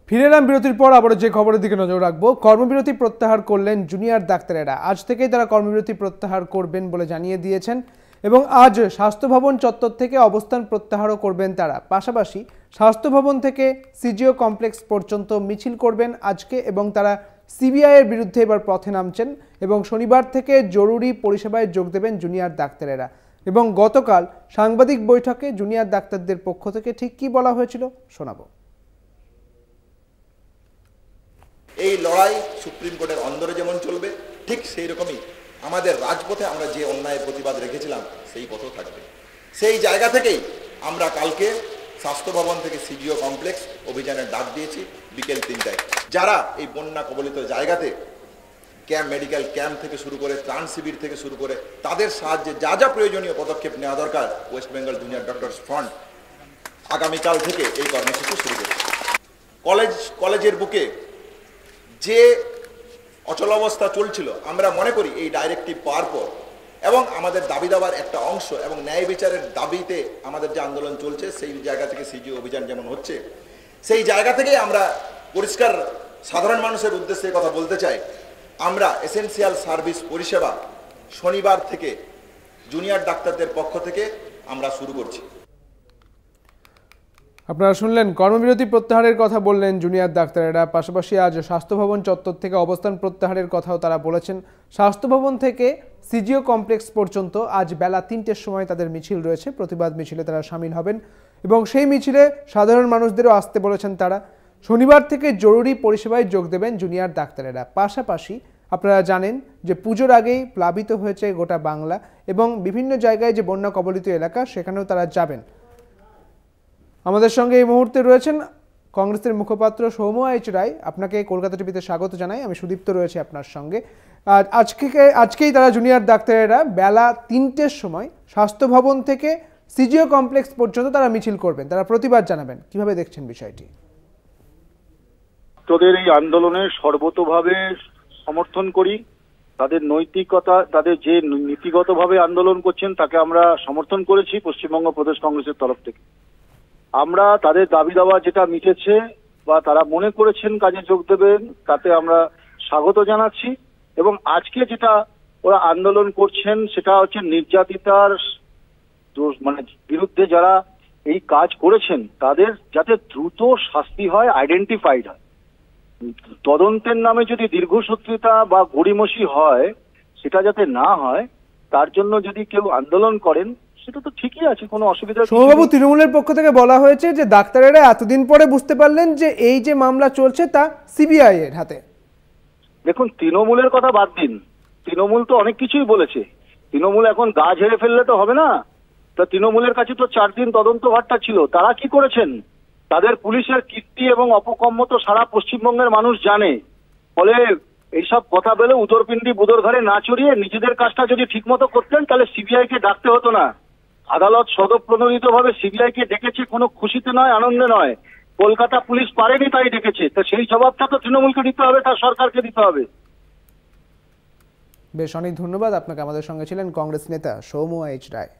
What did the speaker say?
ফিরে এলাম বিরতির পর। আবারও যে খবরের দিকে নজর রাখবো, কর্মবিরতি প্রত্যাহার করলেন জুনিয়র ডাক্তারেরা। আজ থেকেই তারা কর্মবিরতি প্রত্যাহার করবেন বলে জানিয়ে দিয়েছেন এবং আজ স্বাস্থ্য ভবন চত্বর থেকে অবস্থান প্রত্যাহারও করবেন তারা। পাশাপাশি স্বাস্থ্য ভবন থেকে সিজিও কমপ্লেক্স পর্যন্ত মিছিল করবেন আজকে এবং তারা সিবিআইয়ের বিরুদ্ধে এবার পথে নামছেন এবং শনিবার থেকে জরুরি পরিষেবায় যোগ দেবেন জুনিয়র ডাক্তারেরা। এবং গতকাল সাংবাদিক বৈঠকে জুনিয়র ডাক্তারদের পক্ষ থেকে ঠিক কী বলা হয়েছিল শোনাবো। এই লড়াই সুপ্রিম কোর্টের অন্দরে যেমন চলবে, ঠিক সেই রকমই আমাদের রাজপথে আমরা যে অন্যায়ের প্রতিবাদ রেখেছিলাম সেই পথও থাকবে। সেই জায়গা থেকেই আমরা কালকে স্বাস্থ্য ভবন থেকে সিজিও কমপ্লেক্স অভিযানের ডাক দিয়েছি বিকেল 3টায়। যারা এই বন্যা কবলিত জায়গাতে মেডিকেল ক্যাম্প থেকে শুরু করে ত্রাণ শিবির থেকে শুরু করে তাদের সাহায্যে যা যা প্রয়োজনীয় পদক্ষেপ নেওয়া দরকার, West Bengal junior doctors front আগামীকাল থেকে এই কর্মসূচি শুরু করছে। কলেজের বুকে যে অচলাবস্থা চলছিল, আমরা মনে করি এই ডাইরেক্টিভ পাওয়ার পর এবং আমাদের দাবি দাবার একটা অংশ এবং ন্যায় বিচারের দাবিতে আমাদের যে আন্দোলন চলছে, সেই জায়গা থেকে সিজিও অভিযান যেমন হচ্ছে, সেই জায়গা থেকেই আমরা পরিষ্কার সাধারণ মানুষের উদ্দেশ্যে কথা বলতে চাই। আমরা এসেনশিয়াল সার্ভিস পরিষেবা শনিবার থেকে জুনিয়র ডাক্তারদের পক্ষ থেকে আমরা শুরু করছি। আপনারা শুনলেন, কর্মবিরতি প্রত্যাহারের কথা বললেন জুনিয়র ডাক্তারেরা। পাশাপাশি আজ স্বাস্থ্য ভবন চত্বর থেকে অবস্থান প্রত্যাহারের কথাও তারা বলেছেন। স্বাস্থ্য ভবন থেকে সিজিও কমপ্লেক্স পর্যন্ত আজ বেলা 3টের সময় তাদের মিছিল রয়েছে, প্রতিবাদ মিছিলে তারা সামিল হবেন এবং সেই মিছিলে সাধারণ মানুষদেরও আসতে বলেছেন তারা। শনিবার থেকে জরুরি পরিষেবায় যোগ দেবেন জুনিয়র ডাক্তারেরা। পাশাপাশি আপনারা জানেন যে পুজোর আগেই প্লাবিত হয়েছে গোটা বাংলা এবং বিভিন্ন জায়গায় যে বন্যা কবলিত এলাকা, সেখানেও তারা যাবেন। আমাদের সঙ্গে এই মুহূর্তে রয়েছেন কংগ্রেসের মুখপাত্র সৌম্য এইচ রায়। আপনাকে কলকাতা টিভিতে স্বাগত জানাই। আমি সুদীপ্ত রয়েছে আপনার সঙ্গে। আর আজকেই তারা জুনিয়র ডাক্তারেরা বেলা 3টের সময় স্বাস্থ্য ভবন থেকে সিজিও কমপ্লেক্স পর্যন্ত তারা মিছিল করবেন, তারা প্রতিবাদ জানাবেন। কিভাবে দেখছেন বিষয়টি? তোদের এই আন্দোলনের সর্বতোভাবে সমর্থন করি। তাদের নৈতিকতা, তাদের যে নীতিগতভাবে আন্দোলন করছেন তাকে আমরা সমর্থন করেছি পশ্চিমবঙ্গ প্রদেশ কংগ্রেসের তরফ থেকে। আমরা তাদের দাবি দাওয়া যেটা মিটেছে বা তারা মনে করেছেন কাজে যোগ দেবেন, তাতে আমরা স্বাগত জানাচ্ছি। এবং আজকে যেটা ওরা আন্দোলন করছেন সেটা হচ্ছে নির্যাতিতার বিরুদ্ধে যারা এই কাজ করেছেন তাদের যাতে দ্রুত শাস্তি হয়, আইডেন্টিফাইড হয়। তদন্তের নামে যদি দীর্ঘসূত্রিতা বা গড়িমসি হয়, সেটা যাতে না হয়, তার জন্য যদি কেউ আন্দোলন করেন সেটা তো ঠিকই আছে, কোনো অসুবিধা নেই। সৌবাবু, তৃণমূলের পক্ষ থেকে বলা হয়েছে যে ডাক্তারেরা এতদিন পরে বুঝতে পারলেন যে এই যে মামলা চলছে তা সিবিআই এর হাতে। দেখুন, তৃণমূলের কথা বাদ দিন, তৃণমূল তো অনেক কিছুই বলেছে। তৃণমূল এখন গা ঝেড়ে ফেললে তো হবে না। তা তৃণমূলের কাছে তো 4 দিন তদন্ত ভারটা ছিল, তারা কি করেছেন? তাদের পুলিশের কীর্তি এবং অপকর্ম তো সারা পশ্চিমবঙ্গের মানুষ জানে। ফলে এইসব কথা বলে উদরপিণ্ডি বুদর ঘরে না চড়িয়ে নিজেদের কাজটা যদি ঠিকমতো করতেন তাহলে সিবিআই কে ডাকতে হতো না। আদালত স্বতঃপ্রণোদিত ভাবে সিবিআই কে ডেকেছে, কোনো খুশিতে নয়, আনন্দে নয়। কলকাতা পুলিশ পারেনি তাই ডেকেছে, তো সেই জবাবটা তো তৃণমূলকে দিতে হবে, তার সরকারকে দিতে হবে। বেশ, অনেক ধন্যবাদ আপনাকে। আমাদের সঙ্গে ছিলেন কংগ্রেস নেতা সৌম্য এইচ রায়।